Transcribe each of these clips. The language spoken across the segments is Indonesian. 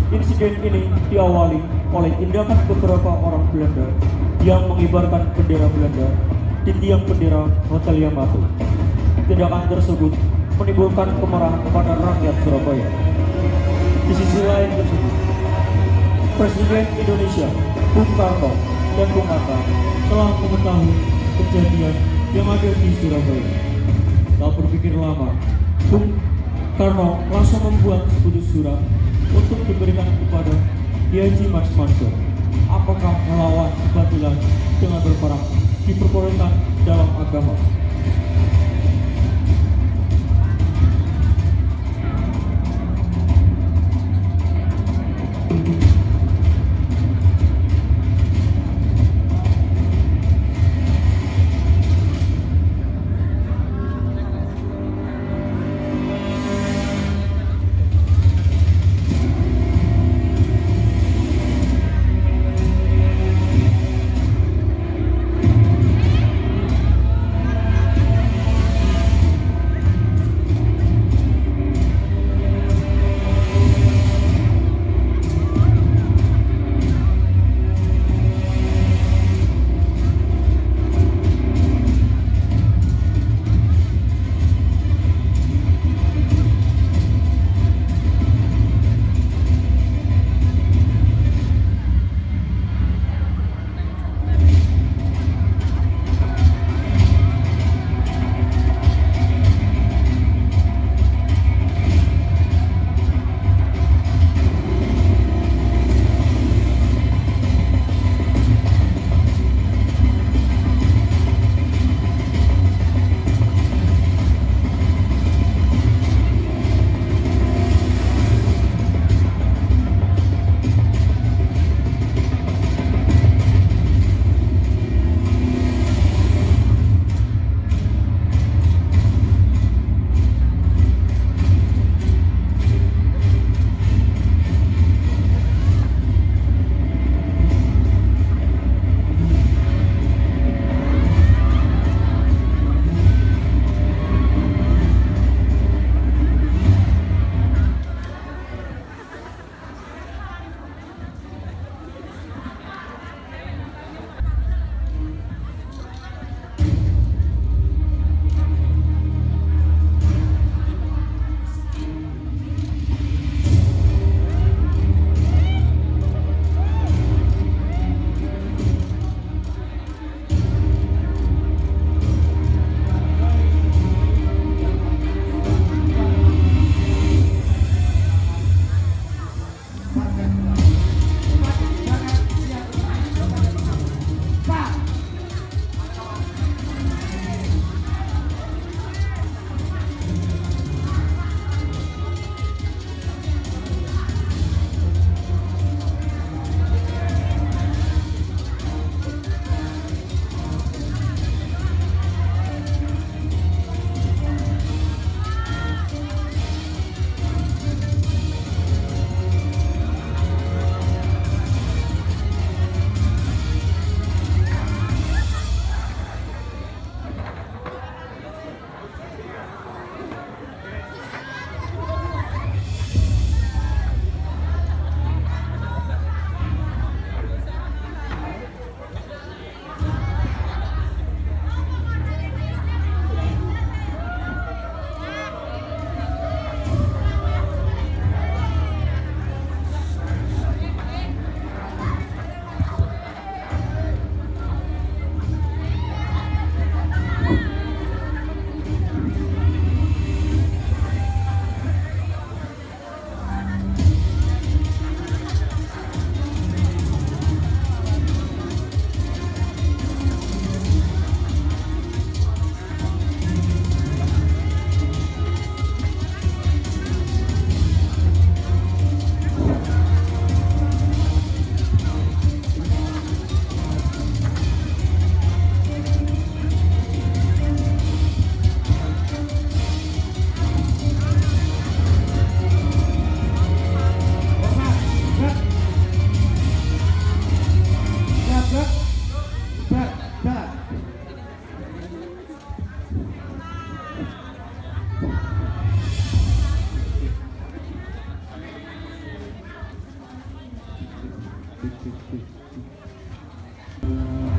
Insiden ini diawali oleh tindakan beberapa orang Belanda yang mengibarkan bendera Belanda di tiang bendera Hotel Yamato. Tindakan tersebut menimbulkan kemarahan kepada rakyat Surabaya. Di sisi lain tersebut, Presiden Indonesia Bung Karno dan Bung Hatta setelah mengetahui kejadian yang ada di Surabaya. Tak berpikir lama, Bung Karno langsung membuat sebuah surat untuk diberikan kepada Kiai Haji Mas Mansur. Apakah melawan kebatilan dengan berperang diperbolehkan dalam agama?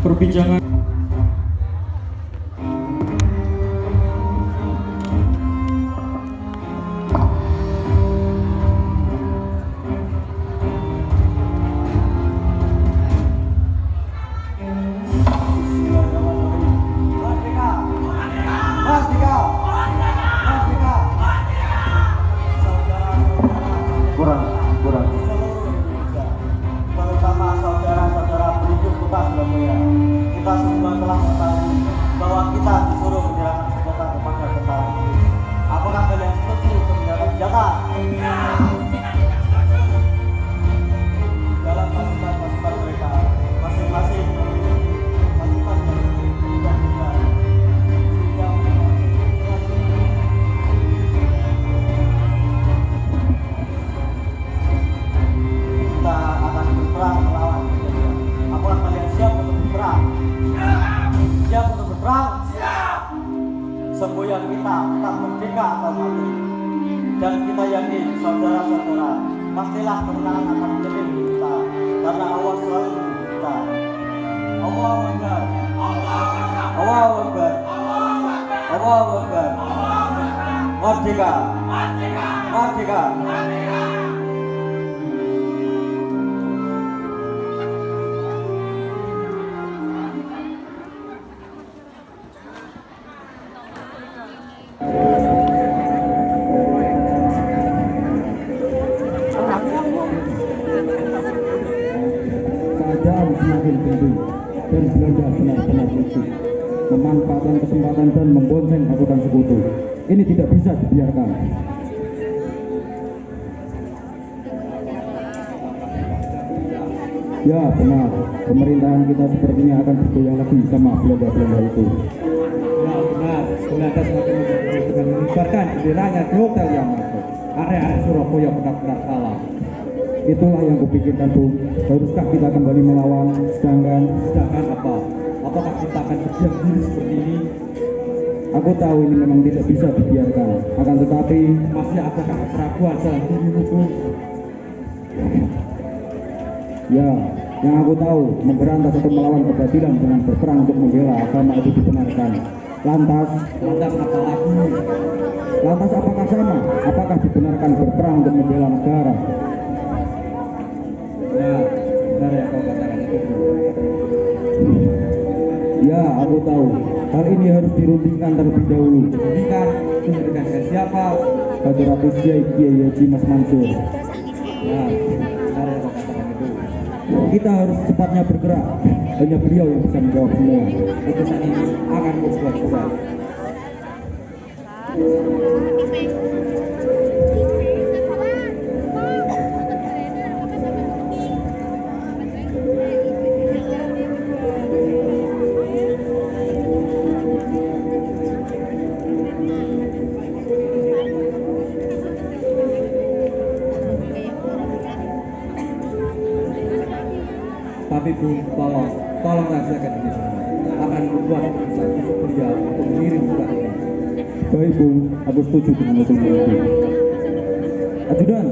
Perbincangan berperang. Semboyan kita tak merdeka atau mati. Dan kita yakin saudara-saudara, pastilah kemenangan akan menjadi milik kita karena Allah selalu mendukung kita. Allahu Akbar. Allahu Akbar. Allahu Akbar. Merdeka. Merdeka. Keadaan semakin genting dan Belanda benar-benar licik, memanfaatkan kesempatan dan membonceng angkutan sekutu. Ini tidak bisa dibiarkan. Ya benar, pemerintahan kita sepertinya akan bergoyang lagi sama Belanda-Belanda itu. Ya benar, Belanda semakin dengan mengibarkan benderanya di hotel yang masuk. Area Surabaya benar-benar salah. Itulah yang kupikirkan, Bung. Haruskah kita kembali melawan? Sedangkan apa? Apakah kita akan berdiam diri seperti ini? aku tahu ini memang tidak bisa dibiarkan. Akan tetapi Masih adakah keraguan dalam dirimu, Bung? ya, yang aku tahu, memberantas atau melawan kebatilan dengan berperang untuk membela agama itu dibenarkan. Lantas apa lagi? Lantas apakah sama? Apakah dibenarkan berperang untuk membela negara? Ya, benar yang kau katakan itu, Bung. Ya, aku tahu. Hal ini harus dirundingkan terlebih dahulu. Diberikan dengan siapa? Batu Ratu Kiai Haji Mas Mansur. Ya, benar yang kau katakan itu. Kita harus cepatnya bergerak. Hanya beliau yang bisa menjawab semua. Putusan ini akan membuat berat. Tapi Bu, tolong rahasiakan ini semua. Akan membuat keputusan untuk beliau untuk mengirim surat ini. Baik, Bung. Aku setuju dengan usulan itu. Ajudan,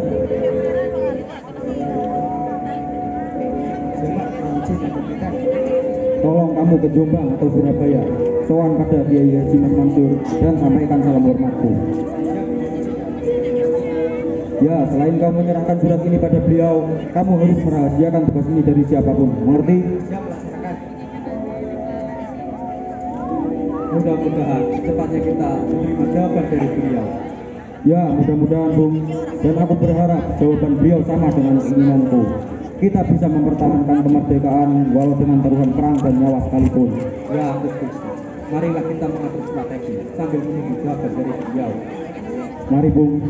tolong kamu ke Jombang atau Surabaya, sowan pada Kiai Haji Mas Mansur dan sampaikan salam hormatku. Ya, selain kamu menyerahkan surat ini pada beliau, kamu harus merahasiakan tugas ini dari siapapun. Mengerti? Siap, laksanakan. Mudah-mudahan secepatnya kita menerima jawaban dari beliau. Ya, mudah-mudahan, Bung. Dan aku berharap jawaban beliau sama dengan keinginanku. Kita bisa mempertahankan kemerdekaan walau dengan taruhan perang dan nyawa sekalipun. Ya, aku setuju. Marilah kita mengatur strategi sambil menunggu jawaban dari beliau. Mari, Bung.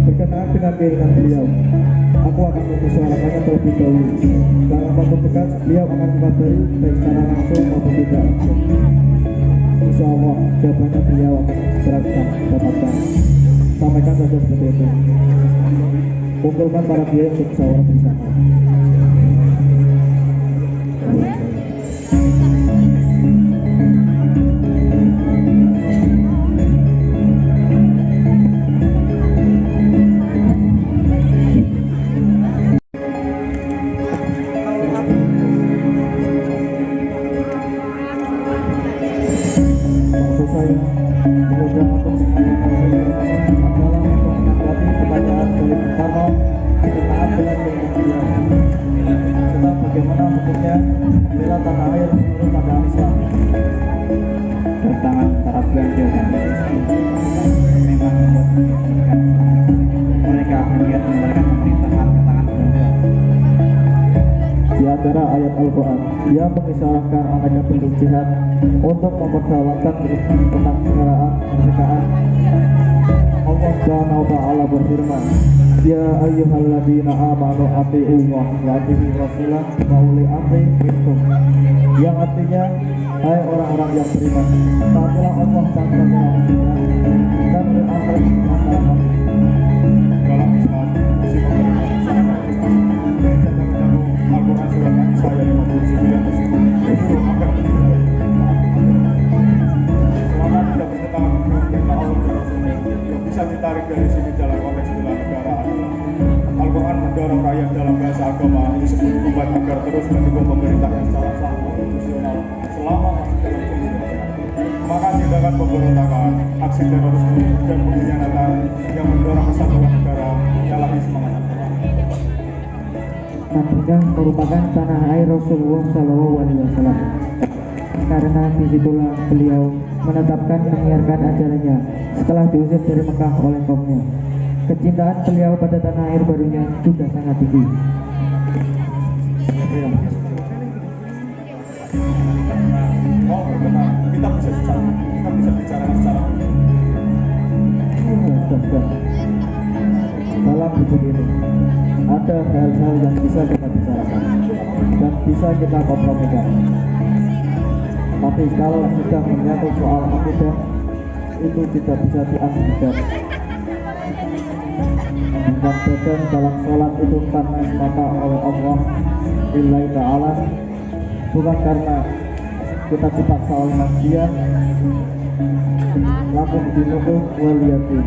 Berkenaan dengan keinginan beliau, aku akan mempersoalkannya terlebih dahulu. Dalam waktu dekat, beliau akan mengabari baik secara langsung maupun tidak. Insya Allah, jawabannya beliau akan segera kita dapatkan. Sampaikan saja seperti itu. Kumpulkan para kiai untuk musyawarah bersama. Maksud saya, program untuk adalah untuk menanggapi pertanyaan dari Bung Karno berkenaan dengan keinginan beliau. Al-Quran yang mengisyaratkan anaknya bentuk jihad untuk mempertahankan kenegaraan kemerdekaan. Allah Subhanahu wa ta'ala berfirman, Ya ayyuhalladzina amanu ati'ullah wa ati'ir rasulah wa uli amri minkum, yang artinya, hai orang-orang yang beriman, taatilah Allah dan Rasulnya dan beramr dengan dalam Islam isi Al-Quran surat An-Nisa ayat 59 itu agar selama tidak bertentangan dengan perintah Allah dan Rasulnya, yang bisa ditarik dari sini dalam konteks bela negara adalah Al-Quran mendorong rakyat dalam bahasa agama disebut umat agar terus mendukung pemerintah yang secara sah konstitusional selama masih dalam pemerintahan. Maka tindakan pemberontakan, aksi terorisme dan pengkhianatan yang mendorong kesatuan negara ialah semangat Al-Quran. Madinah merupakan tanah air Rasulullah SAW. Karena disitulah beliau menetapkan menyiarkan ajarannya setelah diusir dari Mekah oleh kaumnya. Kecintaan beliau pada tanah air barunya juga sangat tinggi. Mau berkenan, kita bisa bicara secara Dalam hidup ini ada hal-hal yang bisa kita bicarakan dan bisa kita kompromikan. Tapi kalau sudah menyangkut soal akidah, itu tidak bisa diabaikan. Bukan badan dalam sholat itu karena semata oleh Allah Lillahi ta'ala, bukan karena kita dipaksa oleh manusia. Lakum dinukum waliyati.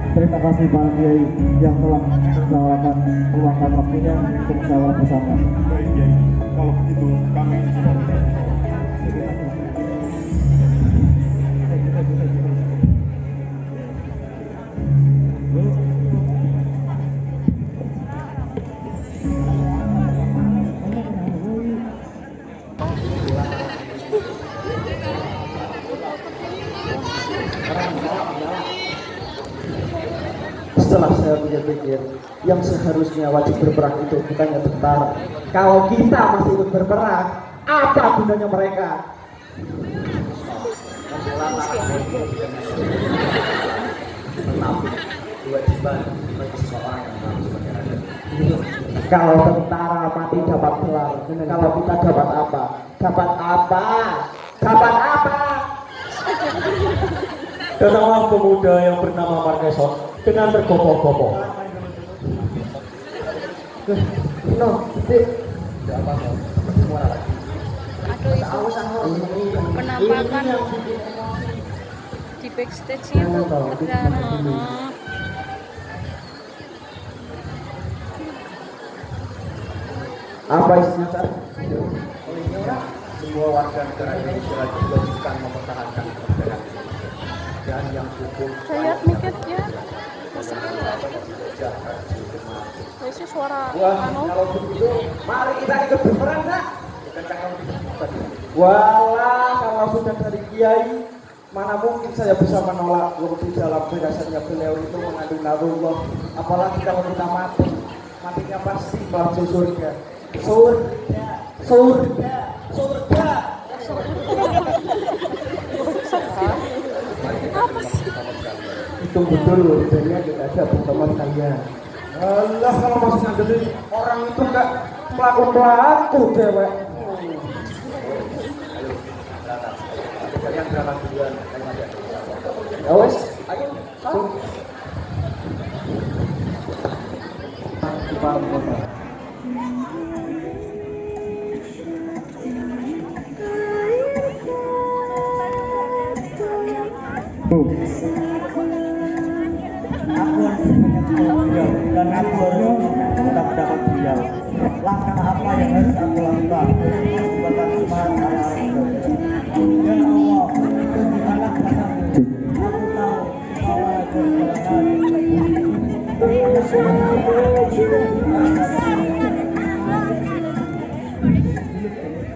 Terima kasih para kiai yang telah meluangkan waktunya untuk musyawarah bersama. baik ya. Kalau begitu kami izin pamit. Setelah saya pikir-pikir, yang seharusnya wajib berperang itu bukannya tentara. Kalau kita masih ikut berperang, apa gunanya mereka? Kalau tentara mati dapat gelar, kalau kita dapat apa? Dapat apa? Dapat apa? Datanglah pemuda yang bernama Marqueson dengan tergopoh-gopoh. No, Aduh itu penampakan di backstage-nya tuh berdarah. apa isinya, Sar? Semua warga negara Indonesia diwajibkan mempertahankan kemerdekaan dan yang hukum Saya mikir ya. Itu suara Wah, anu. kalau begitu, mari kita ikut berperang, Kak. Walah, kalau sudah dari kiai, mana mungkin saya bisa menolak waktu dalam firasatnya beliau itu mengandung narullah. Apalagi kalau kita mati, matinya pasti masuk surga. Surga, surga, surga. Apa sih? Itu betul, bedanya tidak ada teman saya. Allah, kalau masih ngandelin orang itu enggak pelaku cewek. kalian berangkat duluan. Ya wes, ayo. Aku harus menyebut beliau dan aku harus tetap mendapat beliau. Langkah apa yang harus aku lakukan untuk menyebabkan semangat anak-anak muda? Ya Allah, tunjukkanlah padaku. Aku tahu bahwa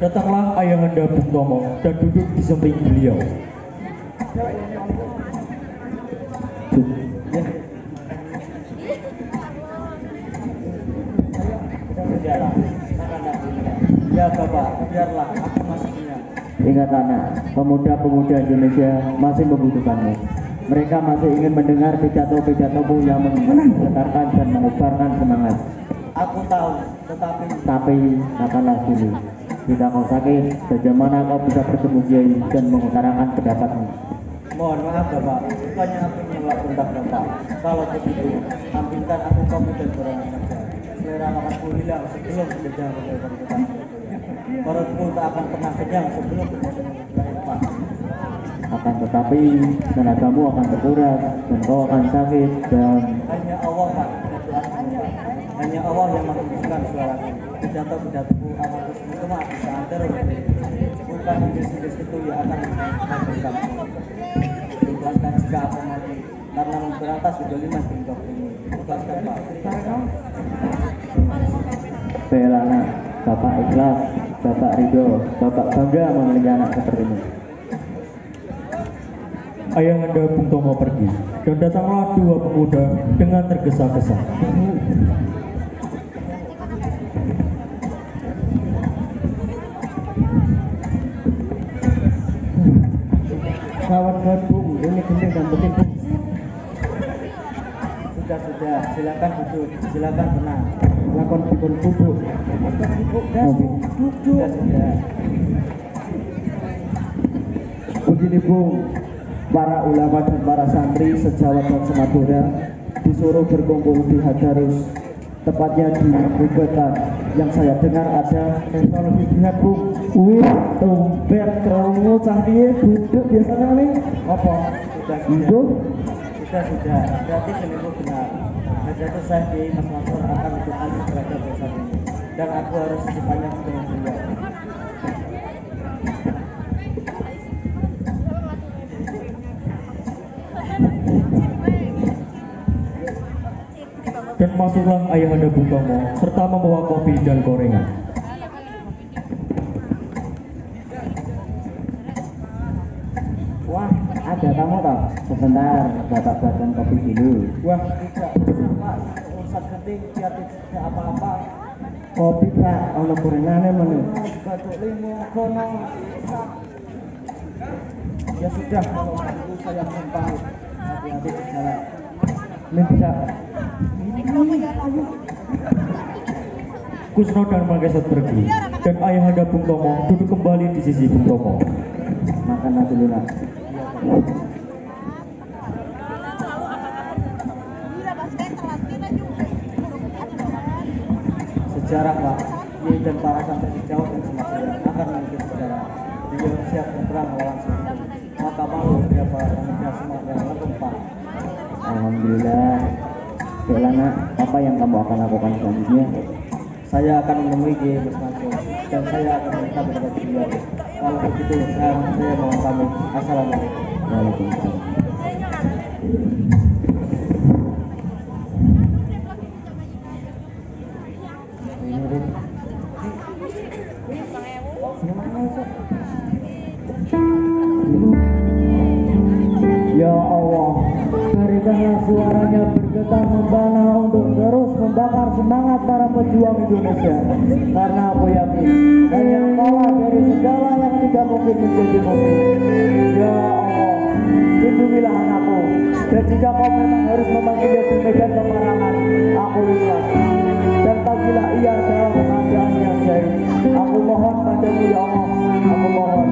Datanglah Ayahanda Bung Tomo dan duduk di samping beliau. Ya Bapak, biarlah aku masih punya. Ingat anak, pemuda-pemuda Indonesia masih membutuhkanmu. Mereka masih ingin mendengar pidato-pidatomu yang menggetarkan dan mengubarkan semangat. Aku tahu, Tapi akanlah dulu. Jika kau sakit, bagaimana kau bisa bertemu Kiai dan mengutarakan pendapatmu? mohon maaf Bapak, bukannya aku menolak perintah Bapak. Kalau begitu, ambilkan aku kopi dan gorengan saja. Selera makanku hilang sebelum menjejak dari kota. Perutku tak akan pernah kenyang sebelum bertemu lain Pak. Akan tetapi tenagamu akan terkuras dan kau akan sakit dan Hanya Allah Pak, hanya Allah yang menghembuskan suaraku. Pidato-pidatoku akan terus bergema bisa antar. Bukan Inggris itu yang akan menghancurkanmu. Ikhlaskan jika aku mati karena memberantas kedoliman di hidup ini. Ikhlaskan Pak. Belana, Bapak ikhlas, Bapak ridho, Bapak bangga memiliki anak sepertimu. Ayahanda Bung Tomo pergi, dan datanglah dua pemuda dengan tergesa-gesa. Kawan Bung, ini gending dan betin Bung. Sudah, silakan duduk, silakan tenang. Lakon dipun bubuk. Sudah. Begini Bung, para ulama dan para santri sejawat dan semadura disuruh berkumpul di Hadarus, tepatnya di Bubatan. Yang saya dengar ada kalau dilihat Bung, wih, tumben kerungu cahaya duduk biasanya nih apa? Sudah. Berarti seminggu benar. Hajat saya di Mas Mansur akan menentukan terhadap dosa ini. Dan aku harus secepatnya bertemu beliau. Dan masuklah ayahanda Bung Tomo serta membawa kopi dan gorengan. Wah, ada tamu toh? Sebentar, Bapak buatkan kopi dulu. Wah, tidak. Pak, urusan genting, tidak apa-apa. Kopi Pak, ono gorengannya mana? Batuk limo, kono. Ya sudah, kalau itu saya mohon pamit. Hati-hati di jalan. Ini bisa. Kusno dan Mangkesat pergi, dan ayahanda Bung Tomo duduk kembali di sisi Bung Tomo. Makan dulu nak. Sejarah Pak, Kiai dan para santri di Jawa dan Sumatera akan memiliki sejarah. Beliau siap berperang melawan sekutu. Maka malu dia para pemuda Sumatera mengempak. Alhamdulillah. Baiklah nak, apa yang kamu akan lakukan selanjutnya? Saya akan menemui Kiai Mas Mansur dan saya akan meminta kepada beliau. Kalau begitu, saya mohon pamit. Assalamualaikum. Waalaikumsalam. Ya Allah, berikanlah suaranya bergetar membara untuk terus membakar semangat para pejuang Indonesia. Karena aku yakin hanya engkaulah dari segala yang tidak mungkin menjadi mungkin. Ya Allah, lindungilah anakku. Dan jika kau memang harus memanggilnya di medan peperangan, aku ikhlas. Dan bagilah ia dalam keadaan yang baik. Aku mohon padamu ya Allah, aku mohon.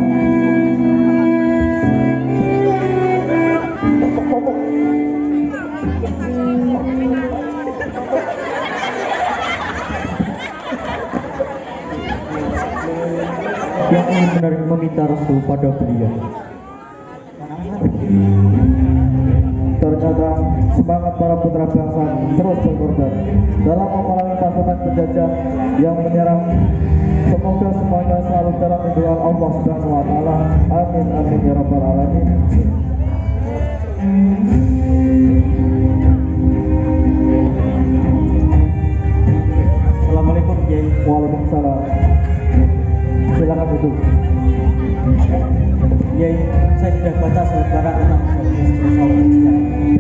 Yang ingin meminta restu pada beliau. Ternyata semangat para putra bangsa terus berkorban dalam memerangi pasukan penjajah yang menyerang. Semoga semuanya selalu dalam lindungan Allah Subhanahu wa taala. Amin amin ya rabbal alamin. Assalamualaikum Kiai. Waalaikumsalam. Silakan duduk. Kiai, saya sudah baca selebaran tentang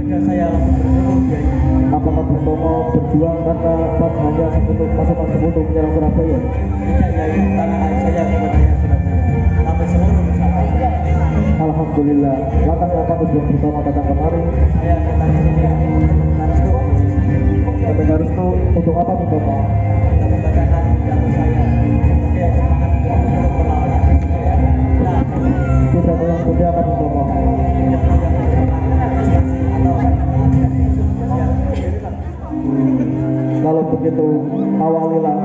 dan saya langsung bersyukur Kiai. Apakah Bung Tomo berjuang karena hanya untuk pasukan sekutu menyerang Surabaya? Tidak Kiai, tanah air saya kepada yang Surabaya sampai seluruh Nusantara. Alhamdulillah. Lantas apa tujuan Bung Tomo datang kemari? Saya datang ke sini untuk Datang itu untuk apa Bung Tomo? untuk membacakan pidato saya sebagai semangat untuk melawan Indonesia. Nah, Pidato yang seperti apa Bung Tomo? Kalau begitu, awalilah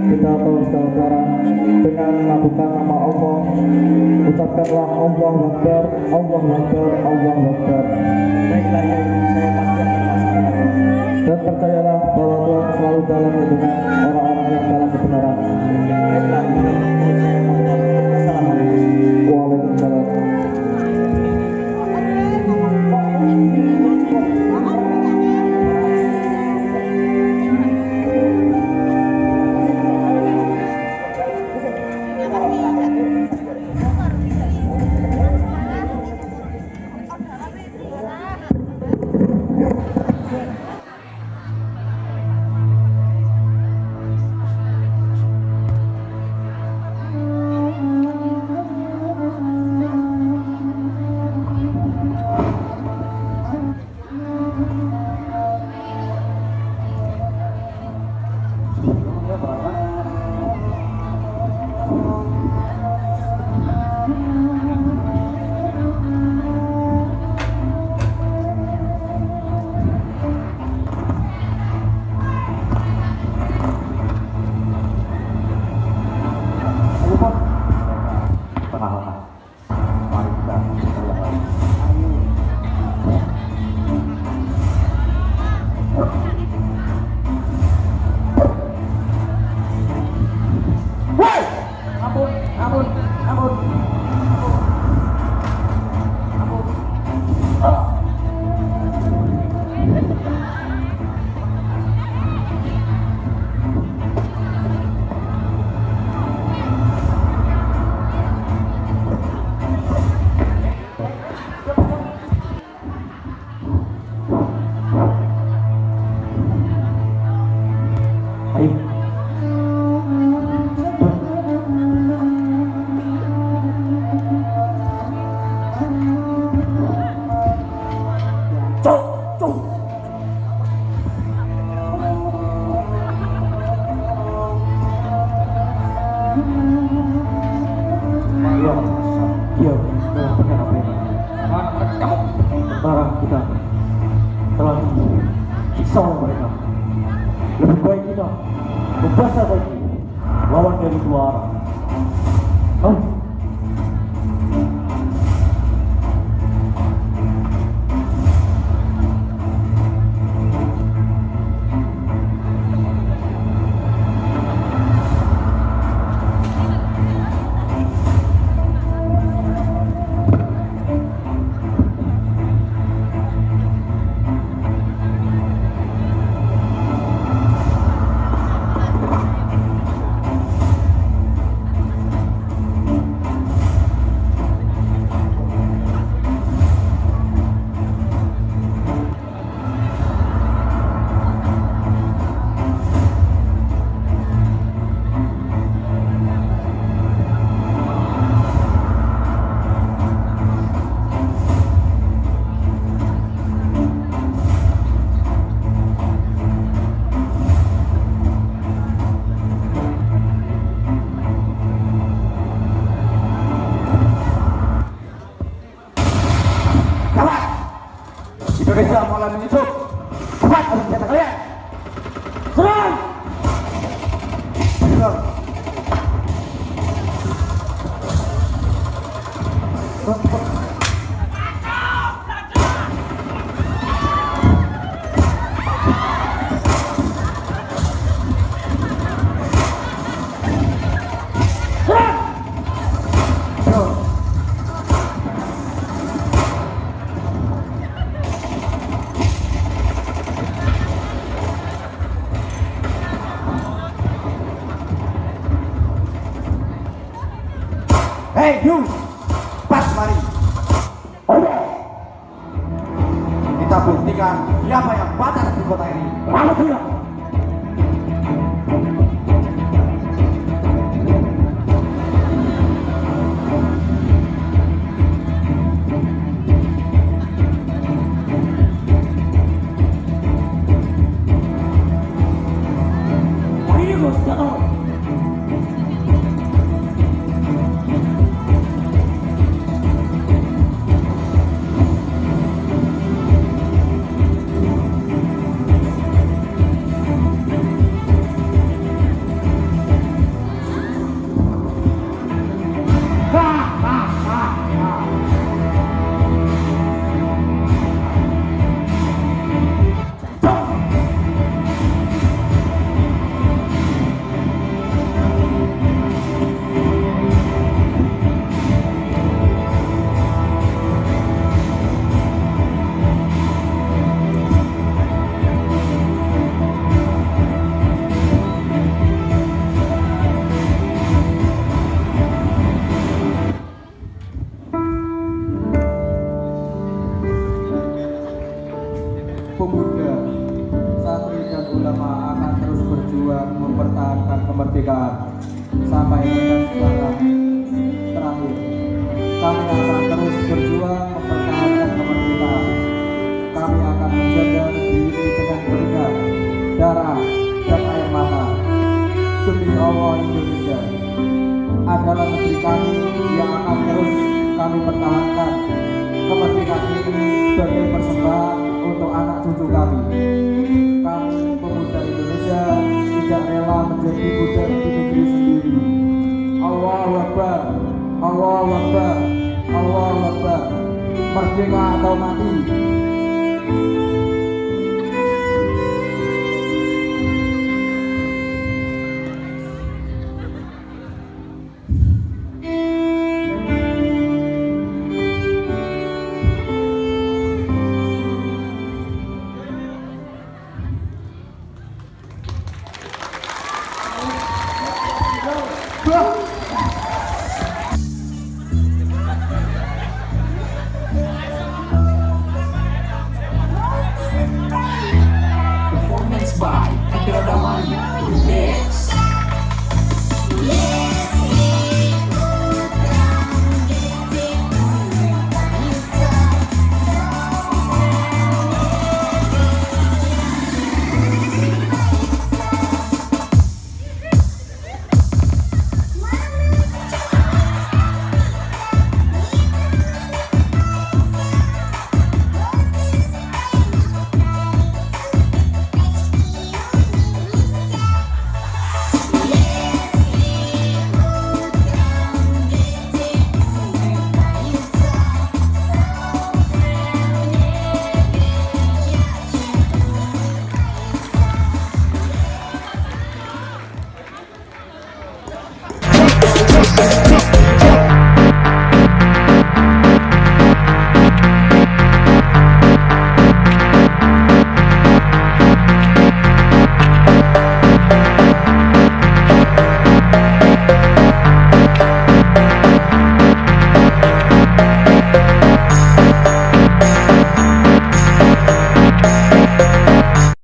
kita saudara dengan melakukan nama Allah. Ucapkanlah Allah Akbar, Allah Akbar, Allah Akbar. Baiklah ya, saya pasti akan melaksanakan. Dan percayalah bahwa Tuhan selalu dalam lindungan orang-orang yang dalam kebenaran. Baiklah, kalau begitu saya mohon assalamualaikum. Waalaikumsalam. Sekarang kita telah siksa mereka. Lebih baik kita membaca lagi lawan dari dua arah. Indonesia mulai menyusup. Cepat harus senjata kalian. Serang! Serang! Hei, you! Cepat mari. Kita buktikan siapa yang pacar di kota ini. Pemuda, santri dan ulama akan terus berjuang mempertahankan kemerdekaan sampai tetes darah terakhir. Kami akan terus berjuang mempertahankan kemerdekaan. Kami akan menjaga negeri ini dengan keringat, darah, dan air mata. Demi Allah, Indonesia adalah negeri kami yang akan terus kami pertahankan. Kemerdekaan ini sebagai persembahan untuk anak cucu kami. Kami pemuda Indonesia tidak rela menjadi budak di negeri sendiri. Allahu Akbar, Allahu Akbar, Allahu Akbar. Merdeka atau mati.